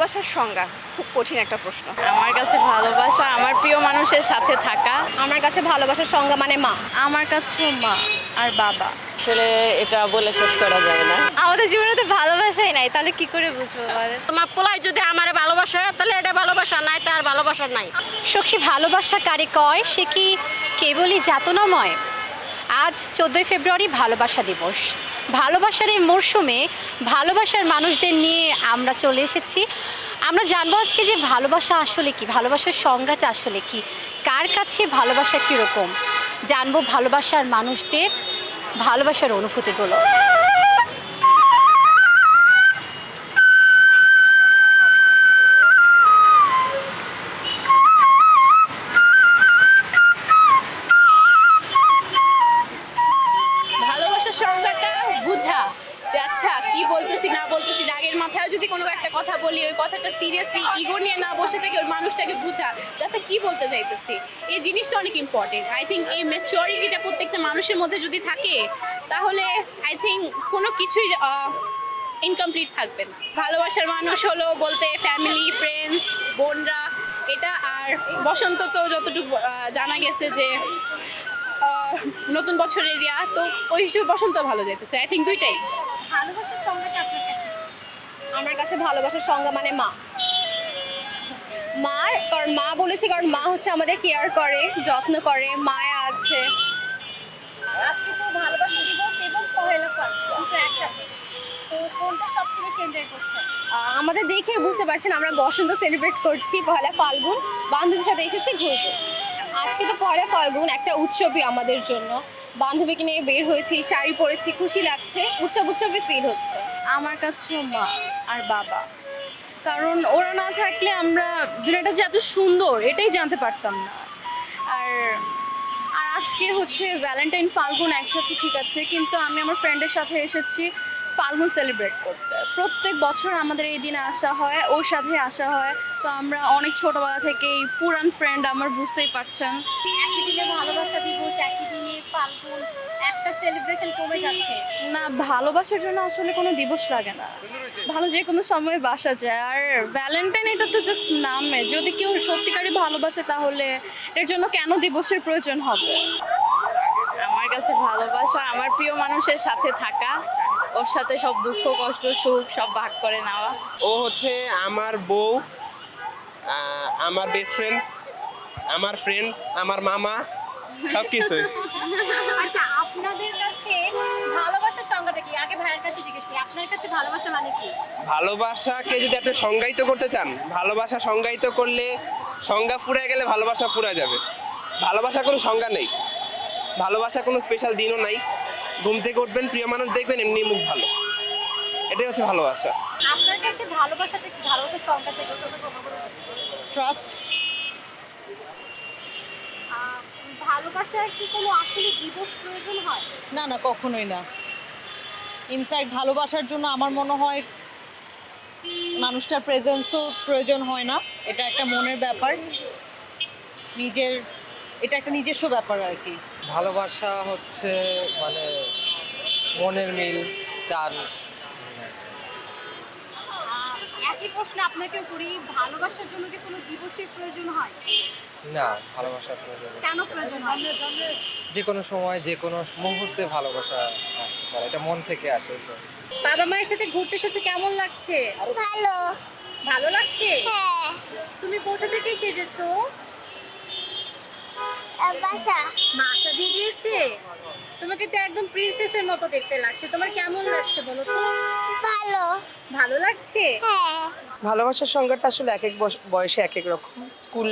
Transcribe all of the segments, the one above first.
ভালোবাসার সংজ্ঞা খুব কঠিন একটা প্রশ্ন। আমার কাছে ভালোবাসা আমার প্রিয় মানুষের সাথে থাকা। আমার কাছে ভালোবাসার সংজ্ঞা মানে মা। আমার কাছে মা আর বাবা। আসলে এটা বলে শেষ করা যাবে না। আমাদের জীবনে তো ভালোবাসাই নাই, তাহলে কি করে বুঝবো বলেন? তোমার পোলাই যদি আমার ভালোবাসে তাহলে এটা ভালোবাসা, নাই তার ভালোবাসা নাই। সখী ভালোবাসা কারে কয়, সে কি কেবলই যাতনাময়? আজ 14 ফেব্রুয়ারি ভালোবাসা দিবস। ভালোবাসার এই মরশুমে ভালোবাসার মানুষদের নিয়ে আমরা চলে এসেছি। আমরা জানবো আজকে যে ভালোবাসা আসলে কি, ভালোবাসার সংজ্ঞাটা আসলে কি, কার কাছে ভালোবাসা কীরকম, জানবো ভালোবাসার মানুষদের ভালোবাসার অনুভূতিগুলো। ভালোবাসার সংজ্ঞাটা বুঝা যে আচ্ছা কি বলতেছি না বলতেছি, রাগের মাথায় যদি কোনো একটা কথা বলি ওই কথাটা সিরিয়াসলি ইগো নিয়ে না বসে থেকে ওই মানুষটাকে বুঝা আচ্ছা কি বলতে চাইতেছি, এই জিনিসটা অনেক ইম্পর্টেন্ট। আই থিঙ্ক এই ম্যাচিওরিটিটা প্রত্যেকটা মানুষের মধ্যে যদি থাকে তাহলে আই থিঙ্ক কোনো কিছুই ইনকমপ্লিট থাকবে না। ভালোবাসার মানুষ হলো বলতে ফ্যামিলি, ফ্রেন্ডস, বোনরা, এটা। আর বসন্ত তো যতটুকু জানা গেছে যে নতুন বছর এরিয়া, তো ওই হিসেবে বসন্ত ভালো যাইতেছে। আই থিঙ্ক দুইটাই। ভালোবাসার সংজ্ঞাটা আপনার কাছে? আমার কাছে ভালোবাসার সংজ্ঞা মানে মা। মা, কারণ মা বলেছি কারণ মা হচ্ছে আমাদের কেয়ার করে, যত্ন করে, মায়া আছে। আজকে তো ভালোবাসা দিবস এবং পহেলা ফাল্গুন দুটো একসাথে, তো কোনটা সবচেয়ে বেশি এনজয় করছেন? আমাদের দেখে বুঝতে পারছেন আমরা বসন্ত সেলিব্রেট করছি, পহেলা ফাল্গুন বান্ধবীর সাথে এসেছি ঘুরতে। আজকে তো পয়লা ফাল্গুন, একটা উৎসবই আমাদের জন্য। বান্ধবীকে নিয়ে বের হয়েছি, শাড়ি পরেছি, খুশি লাগছে, উৎসবই ফিল হচ্ছে। আমার কাছে মা আর বাবা, কারণ ওরা না থাকলে আমরা দুনিয়াটা যে এত সুন্দর এটাই জানতে পারতাম না। আর আর আজকে হচ্ছে ভ্যালেন্টাইন ফাল্গুন একসাথে, ঠিক আছে, কিন্তু আমি আমার ফ্রেন্ডের সাথে এসেছি ফাল্গুন সেলিব্রেট করতে। প্রত্যেক বছর আমাদের এই দিনে আসা হয়, ওর সাথে আসা হয়, তো আমরা অনেক ছোটোবেলা থেকেই পুরান ফ্রেন্ড, আমার বুঝতেই পারছেন। একই দিনে ভালোবাসা দিবস, একই দিনে ফাল্গুন, একটা সেলিব্রেশন কমে যাচ্ছে না, ভালোবাসার জন্য আসলে কোনো দিবস লাগে না, ভালো যে কোনো সময় বাসা যায়। আর ভ্যালেন্টাইন এটা তো জাস্ট নামে, যদি কেউ সত্যিকারই ভালোবাসে তাহলে এর জন্য কেন দিবসের প্রয়োজন হবে? আমার কাছে ভালোবাসা আমার প্রিয় মানুষের সাথে থাকা, ওর সাথে সব দুঃখ কষ্ট সুখ সব ভাগ করে নেওয়া। ও হচ্ছে আমার বউ, আমার বেস্ট ফ্রেন্ড, আমার ফ্রেন্ড, আমার মামা, সব কিছু। আচ্ছা, আপনাদের কাছে ভালোবাসার সংজ্ঞাটা কি? আগে ভাইয়ের কাছে জিজ্ঞেস করি, আপনার কাছে ভালোবাসা মানে কি? ভালোবাসাকে যদি আপনি সংজ্ঞায়িত করতে চান, ভালোবাসা সংজ্ঞায়িত করলে সংজ্ঞা ফুরিয়ে গেলে ভালোবাসা ফুরিয়ে যাবে। ভালোবাসা কোনো সংজ্ঞা নেই, ভালোবাসা কোনো স্পেশাল দিনও নাই। ঘুম থেকে উঠবেন, প্রিয় মানুষ দেখবেন, এমনি মুখ ভালো, এটাই হচ্ছে ভালোবাসা। আপনার কাছে ভালোবাসাটা কি? ভালোবাসার সংজ্ঞাটা কি? ট্রাস্ট। ভালোবাসার কি কোনো আসলে দিবস প্রয়োজন হয়? না না, কখনোই না। ইনফ্যাক্ট ভালোবাসার জন্য আমার মনে হয় মানুষটার প্রেজেন্সও প্রয়োজন হয় না। এটা একটা মনের ব্যাপার, এটা একটা নিজস্ব ব্যাপার আর কি। ভালোবাসা হচ্ছে মানে মনের মিল, টান। একই প্রশ্ন আপনাকেও করি, ভালোবাসার জন্য কি কোনো দিবসের প্রয়োজন হয়? না, ভালোবাসা প্রয়োজন নেই। কেন প্রয়োজন হয়? যে কোনো সময় যে কোনো মুহূর্তে ভালোবাসা আসতে পারে, এটা মন থেকে আসে। বাবা মায়ের সাথে ঘুরতে এসেছে, কেমন লাগছে? ভালো। ভালো লাগছে? হ্যাঁ। তুমি কোথা থেকে সেজেছো? বাসা। মা সাজিয়ে দিয়েছে? তোমাকে তো একদম প্রিন্সেসের মতো দেখতে লাগছে, তোমার কেমন লাগছে বলো তো? ভালো। ভালো লাগছে? হ্যাঁ। ভালোবাসার সংজ্ঞাটা আসলে এক এক বয়সে এক এক রকম। স্কুল,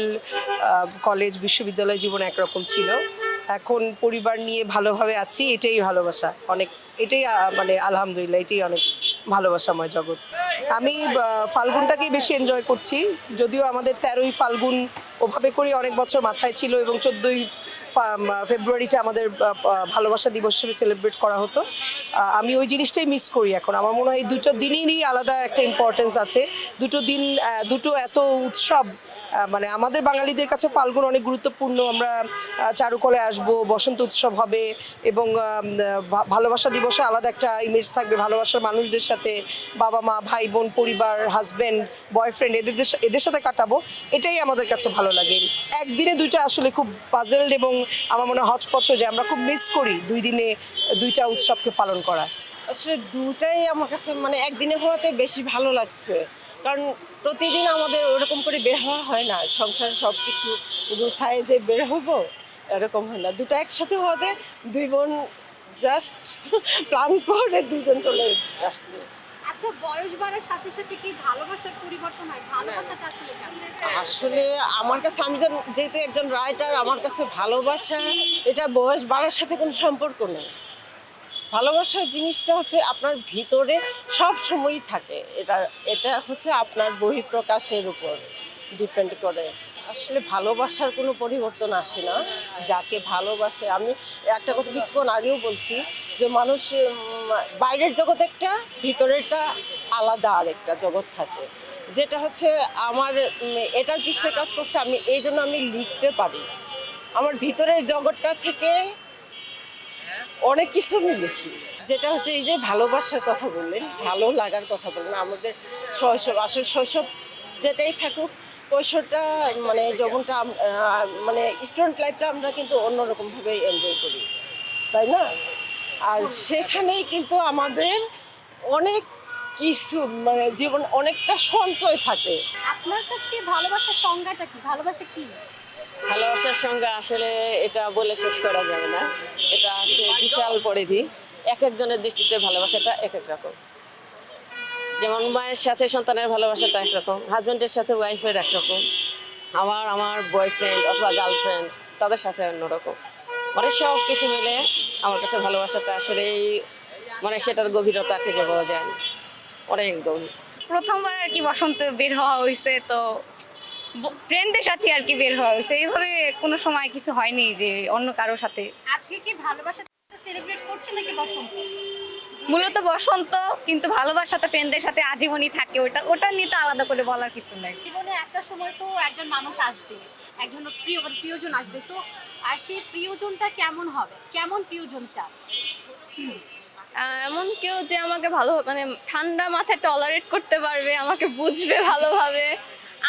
কলেজ, বিশ্ববিদ্যালয় জীবন একরকম ছিল। এখন পরিবার নিয়ে ভালোভাবে আছি, এটাই ভালোবাসা। অনেক, এটাই মানে আলহামদুলিল্লাহ, এটাই অনেক ভালোবাসাময় জগৎ। আমি ফাল্গুনটাকেই বেশি এনজয় করছি, যদিও আমাদের 13ই ফাল্গুন ওভাবে করে অনেক বছর মাথায় ছিল এবং 14ই ফেব্রুয়ারিটা আমাদের ভালোবাসা দিবস হিসেবে সেলিব্রেট করা হতো। আমি ওই জিনিসটাই মিস করি এখন। আমার মনে হয় এই দুটো দিনেরই আলাদা একটা ইম্পর্টেন্স আছে। দুটো দিন, দুটো এত উৎসব মানে আমাদের বাঙালিদের কাছে ফাল্গুন অনেক গুরুত্বপূর্ণ। আমরা চারুকলে আসব, বসন্ত উৎসব হবে এবং ভালোবাসা দিবসে আলাদা একটা ইমেজ থাকবে ভালোবাসার মানুষদের সাথে, বাবা মা ভাই বোন পরিবার হাজব্যান্ড বয়ফ্রেন্ড এদের সাথে কাটাবো। এটাই আমাদের কাছে ভালো লাগে। একদিনে দুইটা আসলে খুব পাজেলড এবং আমার মনে হয় হচপচ যে আমরা খুব মিস করি 2 দিনে 2টা উৎসবকে পালন করা। আসলে দুটাই আমার কাছে মানে একদিনে হওয়াতে বেশি ভালো লাগছে, কারণ প্রতিদিন আমাদের ওরকম করে বের হওয়া হয় না, সংসারে সব কিছু গুছায় যে বের হবো এরকম হয় না। দুটো একসাথে হওয়াতে 2 বোন জাস্ট প্ল্যান করে 2জন চলে আসছে। আচ্ছা, বয়স বাড়ার সাথে সাথে কি ভালোবাসার পরিবর্তন হয়? ভালোবাসাটা আসলে কেমন? আসলে আমার কাছে, আমি যেহেতু একজন রাইটার, আমার কাছে ভালোবাসা এটা বয়স বাড়ার সাথে কোনো সম্পর্ক নেই। ভালোবাসার জিনিসটা হচ্ছে আপনার ভিতরে সব সময়ই থাকে, এটা হচ্ছে আপনার বহিঃপ্রকাশের উপর ডিপেন্ড করে। আসলে ভালোবাসার কোনো পরিবর্তন আসে না। যাকে ভালোবাসে, আমি একটা কথা কিছুক্ষণ আগেও বলছি যে মানুষ বাইরের জগৎ একটা, ভিতরেরটা আলাদা আরেকটা জগৎ থাকে, যেটা হচ্ছে আমার এটার পিছনে কাজ করছে। আমি এই জন্য আমি লিখতে পারি, আমার ভিতরের জগৎটা থেকে অনেক কিছু আমি লিখি। যেটা হচ্ছে এই যে ভালোবাসার কথা বললেন, ভালো লাগার কথা বললেন, আমাদের শৈশব, আসলে শৈশব যেটাই থাকুক, কৈশোরটা মানে যৌবনটা মানে স্টুডেন্ট লাইফটা আমরা কিন্তু অন্যরকমভাবে এনজয় করি, তাই না? আর সেখানেই কিন্তু আমাদের অনেক কিছু মানে জীবন অনেকটা সঞ্চয় থাকে। আপনার কাছে ভালোবাসার সংজ্ঞাটা কি? ভালোবাসা কি? ভালোবাসার সঙ্গে আসলে এটা বলে শেষ করা যাবে না। এটা হচ্ছে বিশাল পরিধি। এক একজনের দৃষ্টিতে ভালোবাসাটা এক এক রকম। যেমন মায়ের সাথে সন্তানের ভালোবাসাটা একরকম, হাজব্যান্ডের সাথে ওয়াইফের একরকম, আমার বয়ফ্রেন্ড অথবা গার্লফ্রেন্ড তাদের সাথে অন্যরকম। মানে সব কিছু মিলে আমার কাছে ভালোবাসাটা আসলে মানে সেটার গভীরতা খুঁজে পাওয়া যায় না, অনেক গভীর। প্রথমবার আর কি বসন্ত বের হওয়া হয়েছে, তো ফ্রেন্ডদের সাথে আর কি বের হওয়া হয়েছে। এইভাবে কোনো সময় কিছু হয়নি যে অন্য কারোর সাথে। আজকে কি ভালোবাসা সেলিব্রেট করছেন নাকি বসন্ত? মূলত বসন্ত, কিন্তু ভালোবাসাটা ফ্রেন্ডদের সাথে আজীবনই থাকে। ওটা নিয়ে তো আলাদা করে বলার কিছু নেই। জীবনে একটা সময় তো একজন মানুষ আসবে, একজন প্রিয়জন আসবে, তো আর সেই প্রিয়জনটা কেমন হবে? কেমন প্রিয়জন চাও? এমন কেউ যে আমাকে ভালো মানে ঠান্ডা মাথায় টলারেট করতে পারবে, আমাকে বুঝবে ভালোভাবে,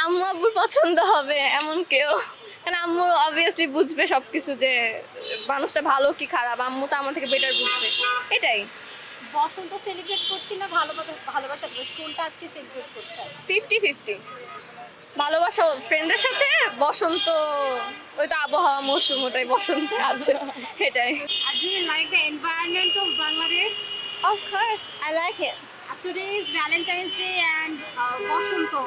আম্মু আব্বুর পছন্দ হবে এমন কেউ। কারণ আম্মু অবভিয়াসলি বুঝবে সবকিছু, যে মানুষটা ভালো কি খারাপ, আম্মু তো আমার থেকে বেটার বুঝবে। এটাই। বসন্ত সেলিব্রেট করছি না ভালোবাসা দিবস, কোনটা আজকে সেলিব্রেট করছেন? 50-50। ভালোবাসা ফ্রেন্ডের সাথে, বসন্ত ওই তো আবহাওয়া মৌসুম, ওটাই বসন্তে আছে, এটাই। আর do you like the environment of Bangladesh? Of course, I like it. Today is Valentine's Day and Bosonto.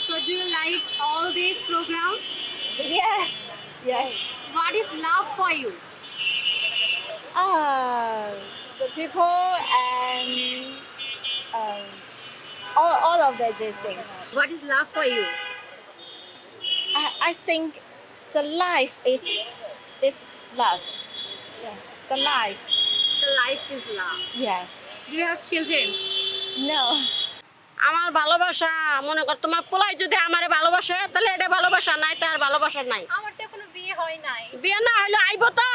So do you like all these programs? Yes. What is love for you? The people and all of these things. What is love for you? I think the life is love. Yeah, the life. The life is love. Yes. Do you have children? No. আমার ভালোবাসা, মনে কর তোমার পোলাই যদি আমারে ভালোবাসে তাহলে এটা ভালোবাসা, নাই তার ভালোবাসা নাই। আমার তো এখনো বিয়ে হয় নাই। বিয়ে না হলো আইবো, তো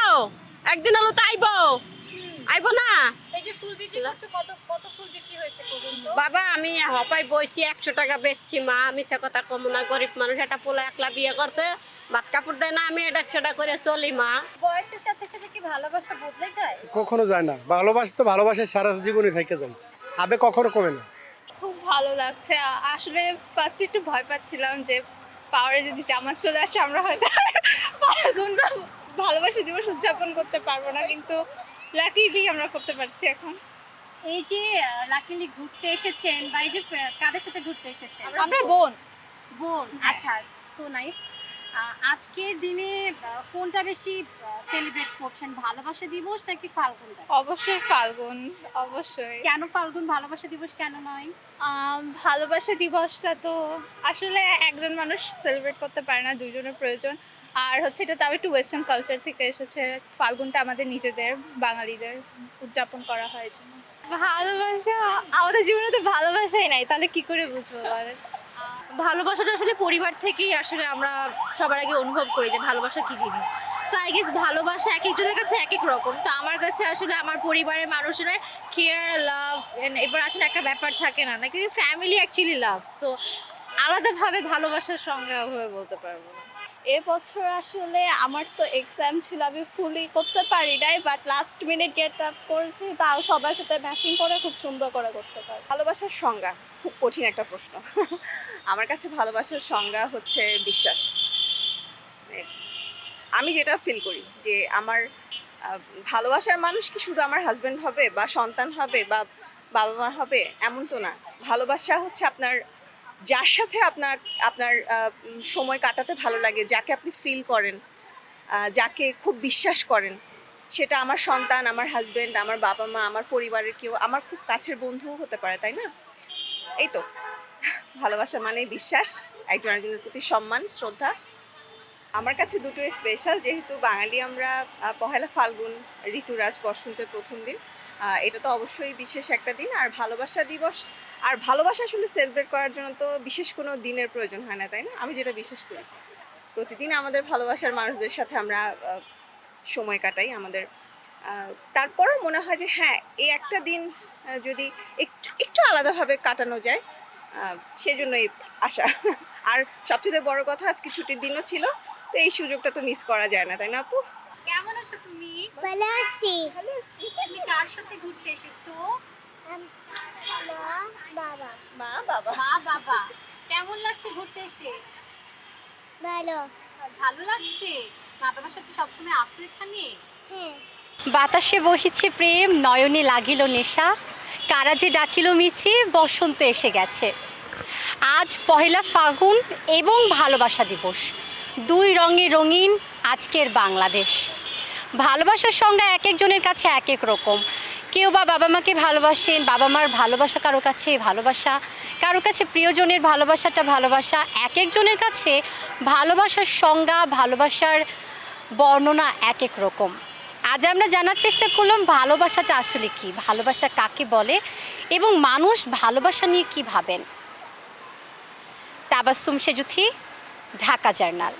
একদিন হলো তো আইবো না। এই যে ফুল বিক্রি করছো, কত ফুল বিক্রি হয়েছে পর্যন্ত? বাবা আমি হপাই বইছি 100 টাকা বেচছি মা, মিছা কথা কম না, গরিব মানুষ, একটা পোলা একলা বিয়ে করছে, ভাত কাপড় দেয় না, আমি এটা সেটা করে চলি মা। বয়সের সাথে সাথে কি ভালোবাসা বদলে যায়? কখনো যায় না। ভালোবাসা তো ভালোবাসা সারা জীবনই থেকে যায়, আবে কখনো কমে না। খুব ভালো লাগছে। আসলে ফার্স্ট একটু ভয় পাচ্ছিলাম যে পাওয়ারে যদি জামাত চলে আসে আমরা হয়তো ফাল্গুন ভালোবাসা দিবস উদযাপন করতে পারবো না, কিন্তু লাকিলি আমরা করতে পারছি এখন। এই যে লাকিলি ঘুরতে এসেছেন, বা এই যে কাদের সাথে ঘুরতে এসেছেন? আমরা বোন। আচ্ছা, সো নাইস। আজকের দিনে কোনটা বেশি সেলিব্রেট করছেন, ভালোবাসা দিবস নাকি ফাল্গুনটা? অবশ্যই ফাল্গুন, অবশ্যই। কেন ফাল্গুন, ভালোবাসা দিবস কেন নয়? ভালোবাসা দিবসটা তো আসলে একজন মানুষ সেলিব্রেট করতে পারে না, দুইজনের প্রয়োজন। আর হচ্ছে এটা তাও একটু ওয়েস্টার্ন কালচার থেকে এসেছে। ফাল্গুনটা আমাদের নিজেদের বাঙালিদের উদযাপন করা হয় জন্য। ভালোবাসা আমাদের জীবনে তো ভালোবাসাই নাই, তাহলে কি করে বুঝবো বলেন? ভালোবাসাটা আসলে পরিবার থেকেই আসলে আমরা সবার আগে অনুভব করি যে ভালোবাসা কি জিনিস। তো আই গেস ভালোবাসা এক একজনের কাছে এক এক রকম। তো আমার কাছে আসলে আমার পরিবারের মানুষেরা কেয়ার, লাভ, এবার আসলে একটা ব্যাপার থাকে না নাকি ফ্যামিলি অ্যাকচুয়ালি লাভ। সো আলাদাভাবে ভালোবাসার সংজ্ঞা ভাবে বলতে পারবো না। এবছর আসলে আমার তো এক্সাম ছিল, আমি ফুলি করতে পারি নাই, but last minute get up করেছি, তাও সবার সাথে ম্যাচিং করে খুব সুন্দর করে করতে পারি। ভালোবাসার সংজ্ঞা খুব কঠিন একটা প্রশ্ন। আমার কাছে ভালোবাসার সংজ্ঞা হচ্ছে বিশ্বাস। মানে আমি যেটা ফিল করি যে আমার ভালোবাসার মানুষ কি শুধু আমার হাজব্যান্ড হবে বা সন্তান হবে বা বাবা মা হবে এমন তো না। ভালোবাসা হচ্ছে আপনার যার সাথে আপনার আপনার সময় কাটাতে ভালো লাগে, যাকে আপনি ফিল করেন, যাকে খুব বিশ্বাস করেন, সেটা আমার সন্তান, আমার হাজব্যান্ড, আমার বাবা মা, আমার পরিবারের কেউ, আমার খুব কাছের বন্ধুও হতে পারে, তাই না? এই তো ভালোবাসা মানে বিশ্বাস, একজন আরেকজনের প্রতি সম্মান, শ্রদ্ধা। আমার কাছে দুটোই স্পেশাল, যেহেতু বাঙালি আমরা পহেলা ফাল্গুন, ঋতুরাজ, বসন্তের প্রথম দিন, এটা তো অবশ্যই বিশেষ একটা দিন। আর ভালোবাসা দিবস, আর ভালোবাসা আসলে সেলিব্রেট করার জন্য তো বিশেষ কোনো দিনের প্রয়োজন হয় না, তাই না? আমি যেটা বিশ্বাস করি প্রতিদিন আমাদের ভালোবাসার মানুষদের সাথে আমরা সময় কাটাই আমাদের। তারপরও মনে হয় যে হ্যাঁ, এই একটা দিন যদি একটু একটু আলাদাভাবে কাটানো যায়, সেজন্যই আশা। আর সবচেয়ে বড় কথা, আজকে ছুটির দিনও ছিল, তো এই সুযোগটা তো মিস করা যায় না, তাই না আপু? কেমন আছো তুমি? ভালো আছি। তুমি কার সাথে ঘুরতে এসেছো? বাবা। মা বাবা। মা বাবা। কেমন লাগছে ঘুরতে এসে? ভালো। ভালো লাগছে? মা বাবার সাথে সবসময় আসো এখানে? হ্যাঁ। বাতাসে বহিছে প্রেম, নয়নে লাগিল নেশা, কারা যে ডাকিল মিছি, বসন্ত এসে গেছে। আজ পহেলা ফাল্গুন এবং ভালোবাসা দিবস, দুই রঙে রঙিন আজকের বাংলাদেশ। ভালোবাসার সংজ্ঞা এক একজনের কাছে এক এক রকম। কেউ বা বাবা মাকে ভালোবাসেন, বাবা মার ভালোবাসা কারো কাছে ভালোবাসা, কারো কাছে প্রিয়জনের ভালোবাসাটা ভালোবাসা। এক একজনের কাছে ভালোবাসার সংজ্ঞা, ভালোবাসার বর্ণনা এক এক রকম। আজ আমরা জানার চেষ্টা করলাম ভালোবাসাটা আসলে কি, ভালোবাসা কাকে বলে এবং মানুষ ভালোবাসা নিয়ে কী ভাবেন। তাবাসসুম সেজুথি, ঢাকা জার্নাল।